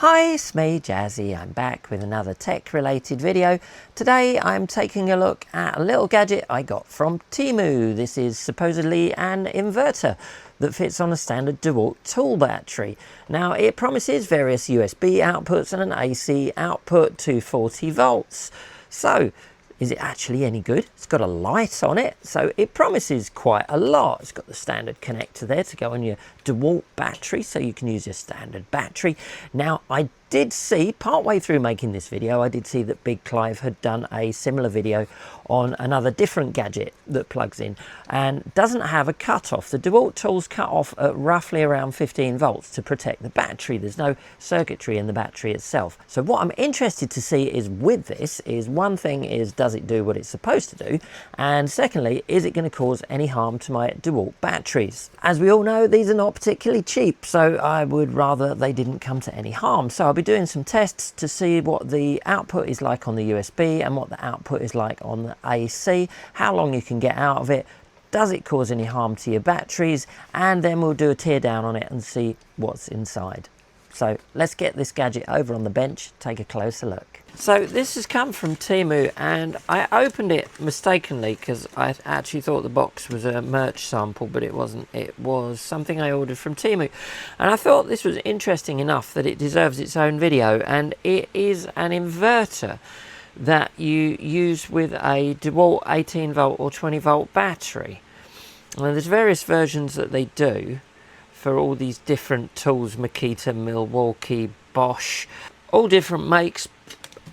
Hi, it's me, Jazzy. I'm back with another tech-related video. Today I'm taking a look at a little gadget I got from Temu. This is supposedly an inverter that fits on a standard DeWALT tool battery. Now, it promises various USB outputs and an AC output to 40 volts. So, is it actually any good? It's got a light on it, so it promises quite a lot. It's got the standard connector there to go on your DeWALT battery, so you can use your standard battery. Now, I did see, partway through making this video, I did see that Big Clive had done a similar video on another different gadget that plugs in and doesn't have a cutoff. The DeWALT tools cut off at roughly around 15 volts to protect the battery. There's no circuitry in the battery itself. So what I'm interested to see is with this is, one thing is, does it do what it's supposed to do? And secondly, is it going to cause any harm to my DeWALT batteries? As we all know, these are not particularly cheap, so I would rather they didn't come to any harm. So I'll be doing some tests to see what the output is like on the USB and what the output is like on the AC, how long you can get out of it, does it cause any harm to your batteries, and then we'll do a tear down on it and see what's inside. So let's get this gadget over on the bench, take a closer look. So this has come from Temu, and I opened it mistakenly because I actually thought the box was a merch sample, but it wasn't. It was something I ordered from Temu, and I thought this was interesting enough that it deserves its own video. And it is an inverter that you use with a DeWALT 18 volt or 20 volt battery. And there's various versions that they do for all these different tools: Makita, Milwaukee, Bosch, all different makes.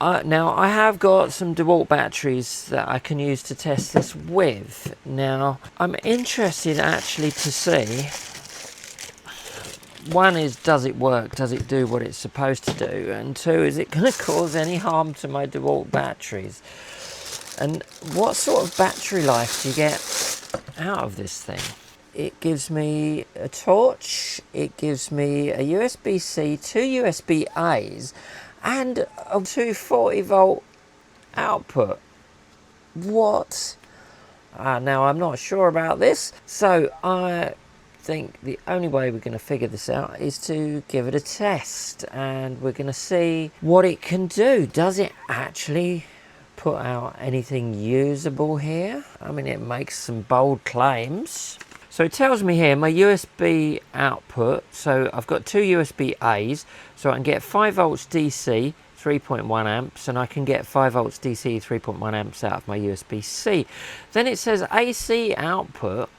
Now, I have got some DeWALT batteries that I can use to test this with. Now, I'm interested actually to see, one is, does it work? Does it do what it's supposed to do? And two, is it going to cause any harm to my DeWALT batteries? And what sort of battery life do you get out of this thing? It gives me a torch, it gives me a USB-C, two USB-A's, and a 240 volt output. What? Now, I'm not sure about this, so I think the only way we're going to figure this out is to give it a test, and we're going to see what it can do. Does it actually put out anything usable here? I mean, it makes some bold claims. So it tells me here my USB output, so I've got two USB-A's, so I can get 5 volts DC, 3.1 amps, and I can get 5 volts DC, 3.1 amps out of my USB-C. Then it says AC output,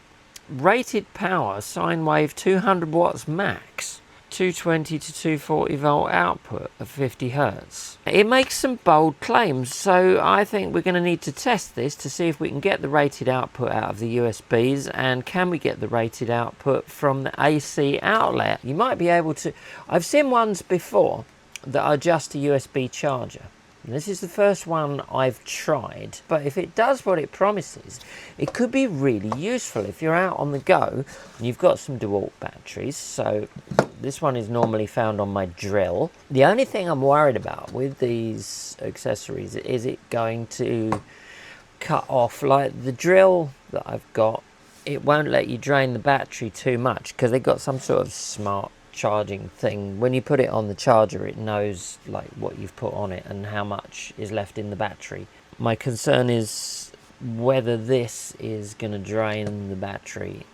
rated power, sine wave 200 watts max, 220 to 240 volt output of 50 hertz. It makes some bold claims, so I think we're going to need to test this to see if we can get the rated output out of the USBs, and can we get the rated output from the AC outlet. You might be able to, I've seen ones before that are just a USB charger. This is the first one I've tried, but if it does what it promises, it could be really useful if you're out on the go and you've got some DeWALT batteries. So this one is normally found on my drill. The only thing I'm worried about with these accessories is it going to cut off, like the drill that I've got, it won't let you drain the battery too much because they've got some sort of smart charging thing. When you put it on the charger, it knows like what you've put on it and how much is left in the battery. My concern is whether this is going to drain the battery.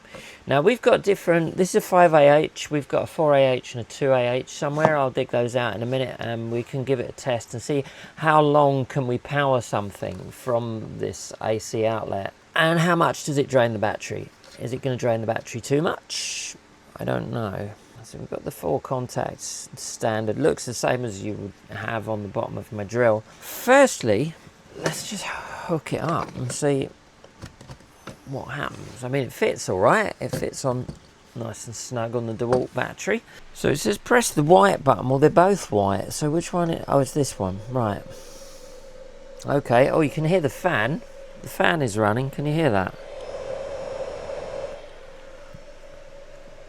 Now, we've got different, this is a 5AH, we've got a 4AH and a 2AH somewhere. I'll dig those out in a minute and we can give it a test and see how long can we power something from this AC outlet, and how much does it drain the battery. Is it going to drain the battery too much? I don't know. So we've got the 4 contacts standard, looks the same as you would have on the bottom of my drill. Firstly, let's just hook it up and see what happens. I mean, it fits all right. It fits on nice and snug on the DeWALT battery. So it says press the white button. Well, they're both white. So which one? Oh, it's this one. Right. Okay. Oh, you can hear the fan. The fan is running. Can you hear that?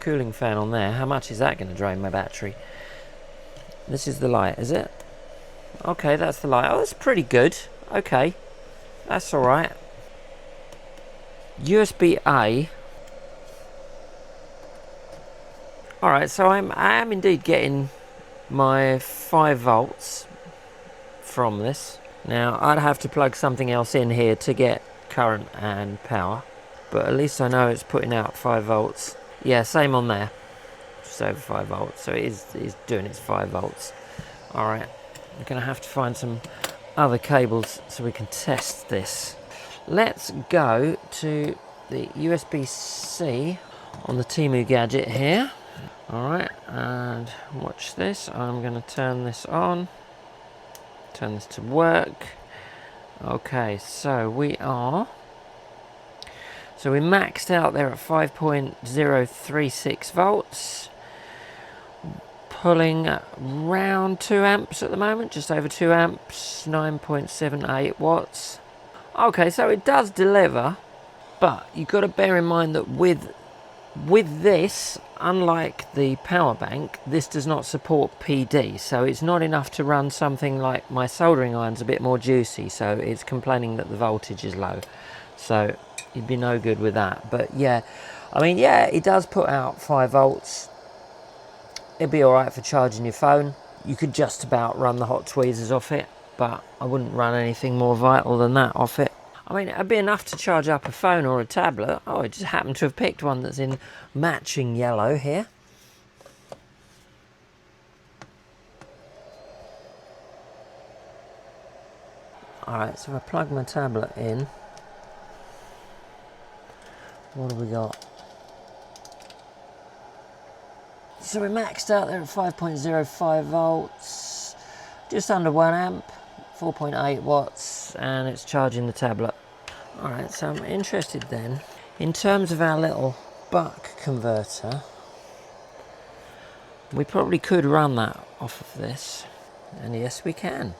Cooling fan on there. How much is that going to drain my battery? This is the light, is it? Okay, that's the light. Oh, that's pretty good. Okay, that's all right. USB-A. All right, so I am indeed getting my 5 volts from this. Now I'd have to plug something else in here to get current and power, but at least I know it's putting out 5 volts. Yeah, same on there, just over 5 volts, so it is doing its 5 volts. Alright, I'm going to have to find some other cables so we can test this. Let's go to the USB-C on the Temu gadget here. Alright, and watch this. I'm going to turn this on, turn this to work. Okay, so we maxed out there at 5.036 volts, pulling around 2 amps at the moment, just over 2 amps, 9.78 watts. Okay, so it does deliver, but you've got to bear in mind that with this, unlike the power bank, this does not support PD, so it's not enough to run something like my soldering iron's a bit more juicy, so it's complaining that the voltage is low, so you'd be no good with that. But yeah, I mean, yeah, it does put out 5 volts. It'd be alright for charging your phone. You could just about run the hot tweezers off it, but I wouldn't run anything more vital than that off it. I mean, it'd be enough to charge up a phone or a tablet. Oh, I just happened to have picked one that's in matching yellow here. Alright, so if I plug my tablet in, what have we got? So we maxed out there at 5.05 volts, just under 1 amp, 4.8 watts, and it's charging the tablet. Alright, so I'm interested then, in terms of our little buck converter, we probably could run that off of this, and yes we can.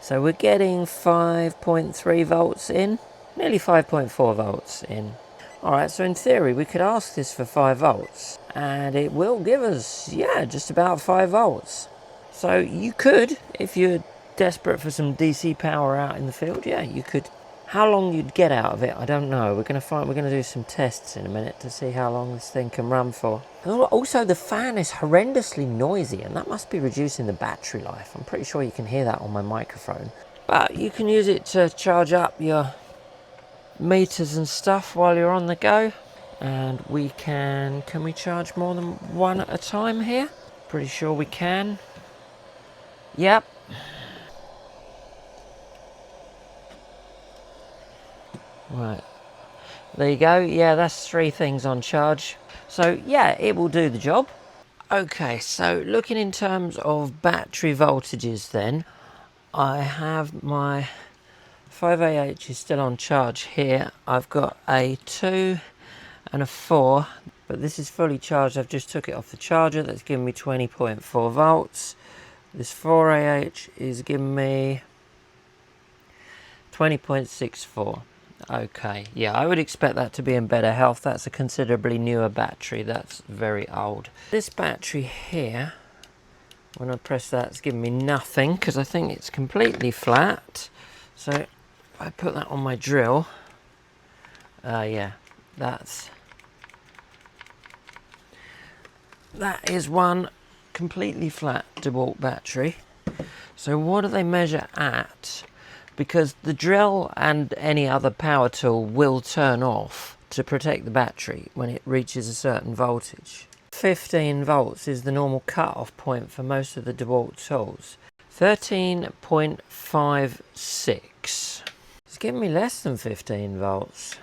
So we're getting 5.3 volts in, nearly 5.4 volts in. Alright, so in theory we could ask this for 5 volts, and it will give us, yeah, just about 5 volts. So you could, if you're desperate for some DC power out in the field, yeah, you could. How long you'd get out of it, I don't know. We're going to do some tests in a minute to see how long this thing can run for. Also, the fan is horrendously noisy, and that must be reducing the battery life. I'm pretty sure you can hear that on my microphone. But you can use it to charge up your meters and stuff while you're on the go. And we can we charge more than one at a time here? Pretty sure we can. Yep. Right, there you go. Yeah, that's 3 things on charge. So yeah, it will do the job. Okay, so looking in terms of battery voltages then, I have my 5AH is still on charge here. I've got a 2 and a 4, but this is fully charged. I've just took it off the charger. That's giving me 20.4 volts. This 4AH is giving me 20.64. Okay, yeah, I would expect that to be in better health. That's a considerably newer battery. That's very old. This battery here, when I press that, it's giving me nothing because I think it's completely flat. So if I put that on my drill, yeah, that is one completely flat DeWALT battery. So what do they measure at? Because the drill and any other power tool will turn off to protect the battery when it reaches a certain voltage. 15 volts is the normal cut-off point for most of the DeWALT tools. 13.56. It's giving me less than 15 volts.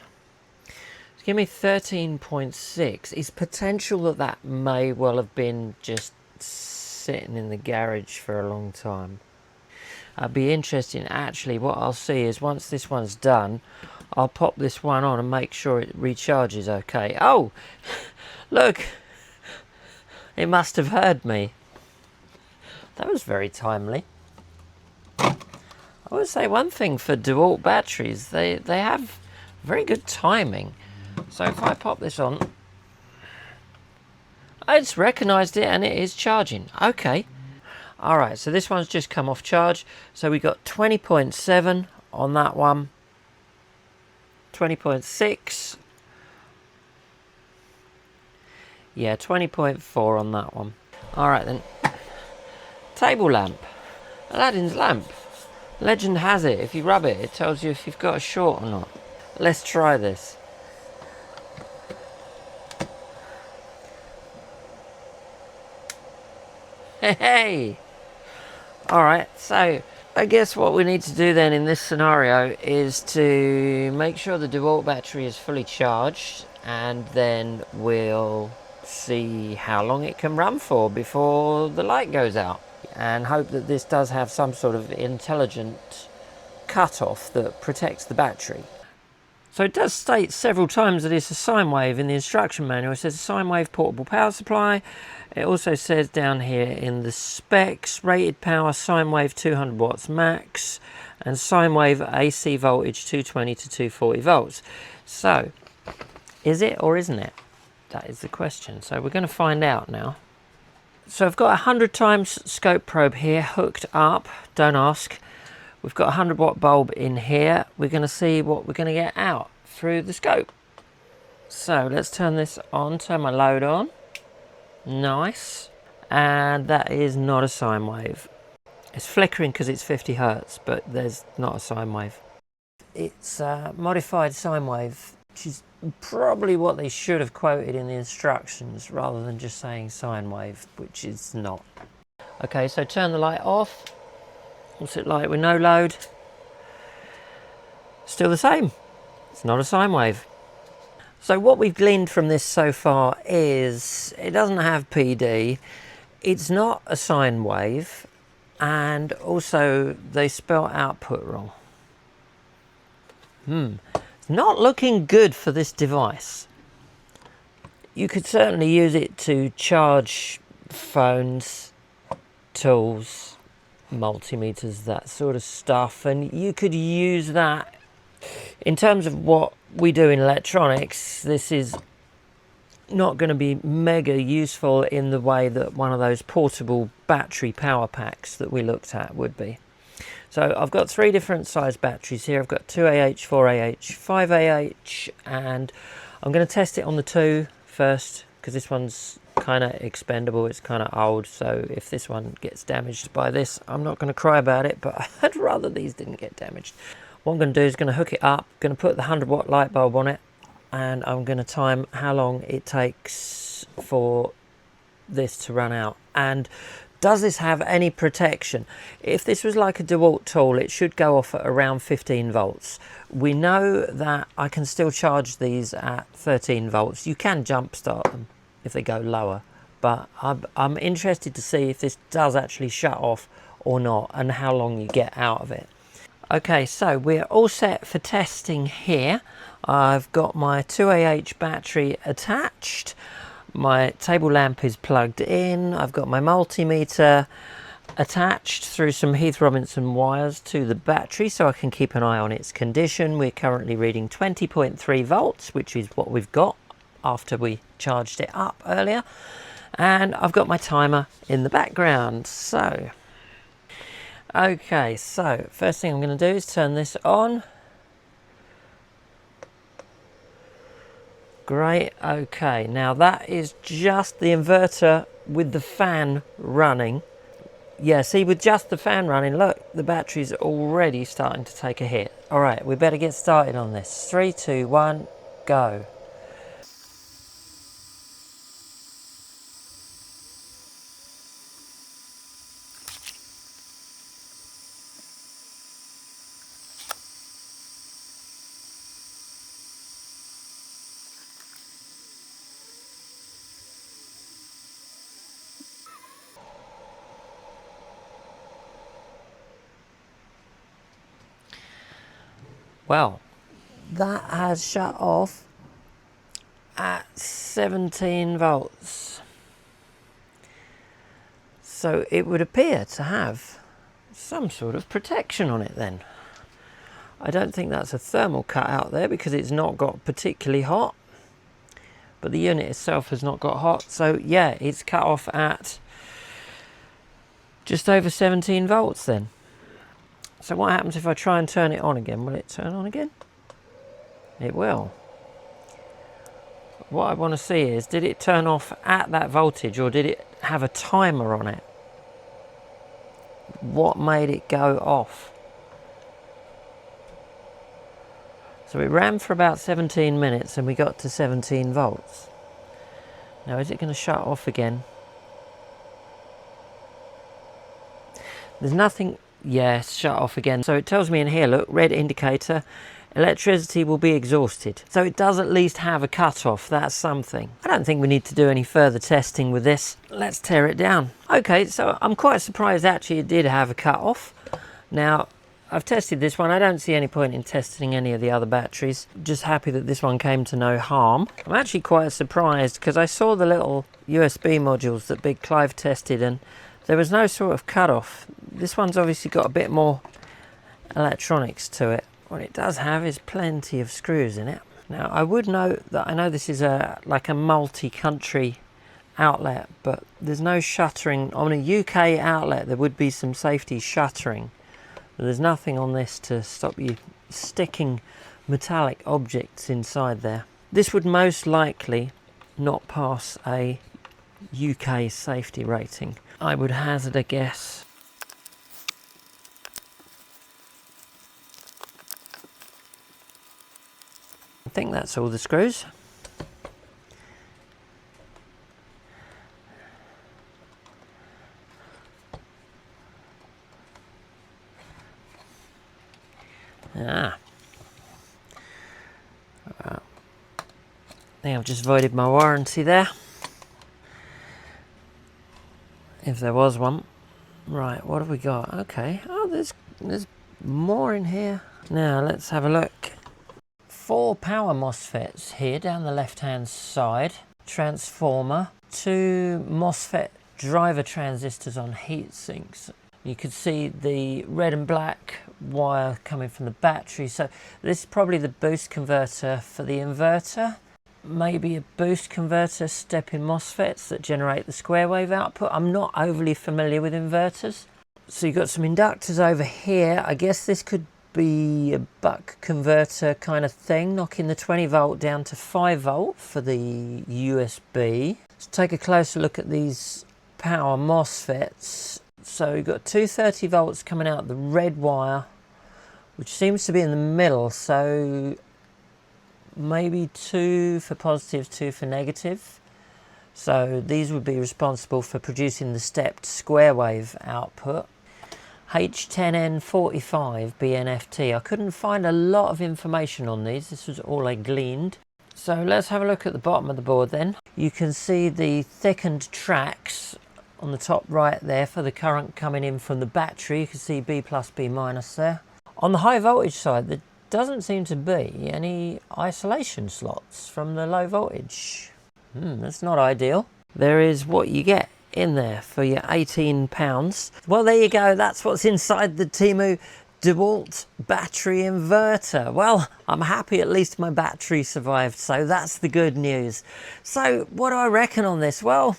It's giving me 13.6. It's potential that may well have been just sitting in the garage for a long time. I'd be interested in, actually, what I'll see is once this one's done, I'll pop this one on and make sure it recharges okay. Oh, look, it must have heard me. That was very timely. I would say one thing for DeWALT batteries, they have very good timing. So if I pop this on, it's recognised it and it is charging. Okay. Alright, so this one's just come off charge. So we got 20.7 on that one. 20.6. Yeah, 20.4 on that one. Alright then. Table lamp. Aladdin's lamp. Legend has it, if you rub it, it tells you if you've got a short or not. Let's try this. Hey! Alright, so I guess what we need to do then in this scenario is to make sure the DeWALT battery is fully charged, and then we'll see how long it can run for before the light goes out, and hope that this does have some sort of intelligent cutoff that protects the battery. So it does state several times that it's a sine wave in the instruction manual. It says a sine wave portable power supply. It also says down here in the specs, rated power sine wave 200 watts max, and sine wave AC voltage 220 to 240 volts. So, is it or isn't it? That is the question. So we're going to find out now. So I've got a 100 times scope probe here hooked up. Don't ask. We've got a 100 watt bulb in here. We're going to see what we're going to get out through the scope. So let's turn this on, turn my load on. Nice. And that is not a sine wave. It's flickering because it's 50 hertz, but there's not a sine wave. It's a modified sine wave, which is probably what they should have quoted in the instructions rather than just saying sine wave, which is not. Okay, so turn the light off. What's it like with no load? Still the same. It's not a sine wave. So what we've gleaned from this so far is it doesn't have PD, it's not a sine wave, and also they spell output wrong. It's not looking good for this device. You could certainly use it to charge phones, tools, multimeters, that sort of stuff, and you could use that in terms of what we do in electronics. This is not going to be mega useful in the way that one of those portable battery power packs that we looked at would be. So I've got 3 different size batteries here. I've got 2AH, 4AH, 5AH, and I'm going to test it on the 2 first because this one's kind of expendable, it's kind of old, so if this one gets damaged by this, I'm not going to cry about it, but I'd rather these didn't get damaged. What I'm going to do is going to hook it up, going to put the 100 watt light bulb on it, and I'm going to time how long it takes for this to run out. And does this have any protection? If this was like a DeWALT tool, it should go off at around 15 volts. We know that I can still charge these at 13 volts. You can jump start them if they go lower, but I'm interested to see if this does actually shut off or not, and how long you get out of it. Okay, so we're all set for testing here. I've got my 2AH battery attached, my table lamp is plugged in, I've got my multimeter attached through some Heath Robinson wires to the battery so I can keep an eye on its condition. We're currently reading 20.3 volts, which is what we've got after we charged it up earlier, and I've got my timer in the background. So okay, so first thing I'm going to do is turn this on. Great. Okay, now that is just the inverter with the fan running. Yeah, see, with just the fan running, look, the battery's already starting to take a hit. All right, we better get started on this. 3, 2, 1, go. Well, that has shut off at 17 volts. So it would appear to have some sort of protection on it then. I don't think that's a thermal cut out there because it's not got particularly hot, but the unit itself has not got hot. So yeah, it's cut off at just over 17 volts then. So what happens if I try and turn it on again? Will it turn on again? It will. What I want to see is, did it turn off at that voltage or did it have a timer on it? what made it go off. So it ran for about 17 minutes and we got to 17 volts. Now is it going to shut off again? There's nothing. Yes, shut off again. So it tells me in here, look, red indicator, electricity will be exhausted. So it does at least have a cut-off. That's something. I don't think we need to do any further testing with this. Let's tear it down. Okay, so I'm quite surprised actually it did have a cut-off. Now, I've tested this one. I don't see any point in testing any of the other batteries. Just happy that this one came to no harm. I'm actually quite surprised because I saw the little USB modules that Big Clive tested and there was no sort of cut-off. This one's obviously got a bit more electronics to it. What it does have is plenty of screws in it. Now I would note that I know this is like a multi-country outlet, but there's no shuttering. On a UK outlet there would be some safety shuttering. There's nothing on this to stop you sticking metallic objects inside there. This would most likely not pass a UK safety rating. I would hazard a guess. I think that's all the screws. I think I've just voided my warranty there. If there was one. Right, what have we got? Okay. Oh, there's more in here. Now let's have a look. 4 power MOSFETs here down the left hand side. Transformer. 2 MOSFET driver transistors on heat sinks. You could see the red and black wire coming from the battery. So this is probably the boost converter for the inverter. Maybe a boost converter step-in MOSFETs that generate the square wave output. I'm not overly familiar with inverters. So you've got some inductors over here. I guess this could be a buck converter kind of thing, knocking the 20 volt down to 5 volt for the USB. Let's take a closer look at these power MOSFETs. So you've got 230 volts coming out the red wire, which seems to be in the middle. So maybe 2 for positive, 2 for negative. So these would be responsible for producing the stepped square wave output. H10N45 BNFT. I couldn't find a lot of information on these. This was all I gleaned. So let's have a look at the bottom of the board then. You can see the thickened tracks on the top right there for the current coming in from the battery. You can see B plus, B minus there. On the high voltage side, there doesn't seem to be any isolation slots from the low voltage. That's not ideal. There is what you get in there for your £18. Well, there you go. That's what's inside the Temu DeWALT battery inverter. Well, I'm happy at least my battery survived, so that's the good news. So what do I reckon on this? Well,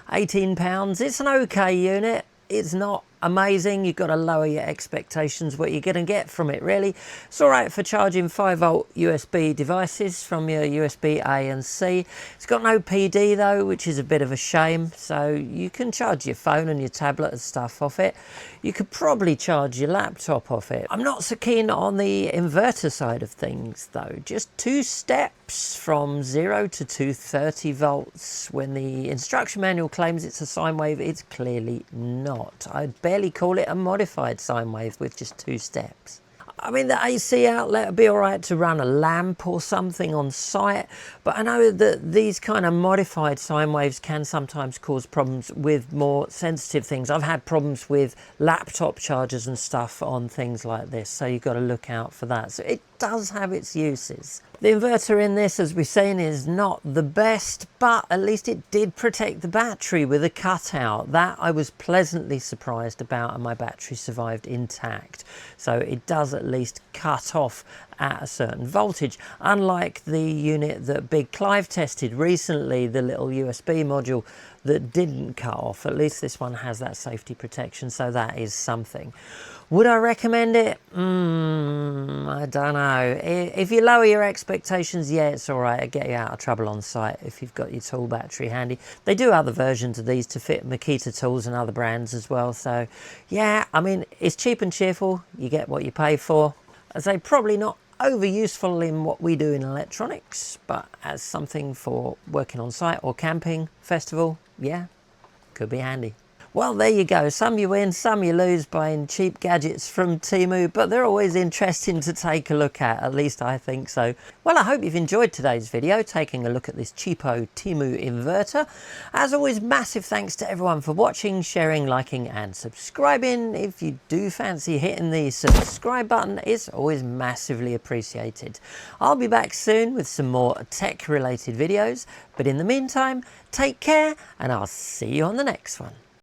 £18. It's an okay unit. It's not amazing. You've got to lower your expectations what you're going to get from it, really. It's all right for charging 5 volt USB devices from your USB A and C. It's got no PD though, which is a bit of a shame. So you can charge your phone and your tablet and stuff off it. You could probably charge your laptop off it. I'm not so keen on the inverter side of things though. Just 2 steps from 0 to 230 volts. When the instruction manual claims it's a sine wave, it's clearly not. I'd barely call it a modified sine wave with just 2 steps. I mean, the AC outlet would be all right to run a lamp or something on site, but I know that these kind of modified sine waves can sometimes cause problems with more sensitive things. I've had problems with laptop chargers and stuff on things like this, so you've got to look out for that. So it does have its uses. The inverter in this, as we've seen, is not the best, but at least it did protect the battery with a cutout. That I was pleasantly surprised about, and my battery survived intact. So it does at least cut off at a certain voltage, unlike the unit that Big Clive tested recently, the little USB module that didn't cut off. At least this one has that safety protection, so that is something. Would I recommend it? I don't know. If you lower your expectations, yeah, it's all right. It'll get you out of trouble on site if you've got your tool battery handy. They do other versions of these to fit Makita tools and other brands as well. So, yeah, I mean, it's cheap and cheerful. You get what you pay for. I say probably not over useful in what we do in electronics, but as something for working on site or camping, festival, yeah, could be handy. Well, there you go. Some you win, some you lose buying cheap gadgets from Temu, but they're always interesting to take a look at least I think so. Well, I hope you've enjoyed today's video, taking a look at this cheapo Temu inverter. As always, massive thanks to everyone for watching, sharing, liking and subscribing. If you do fancy hitting the subscribe button, it's always massively appreciated. I'll be back soon with some more tech related videos, but in the meantime, take care and I'll see you on the next one.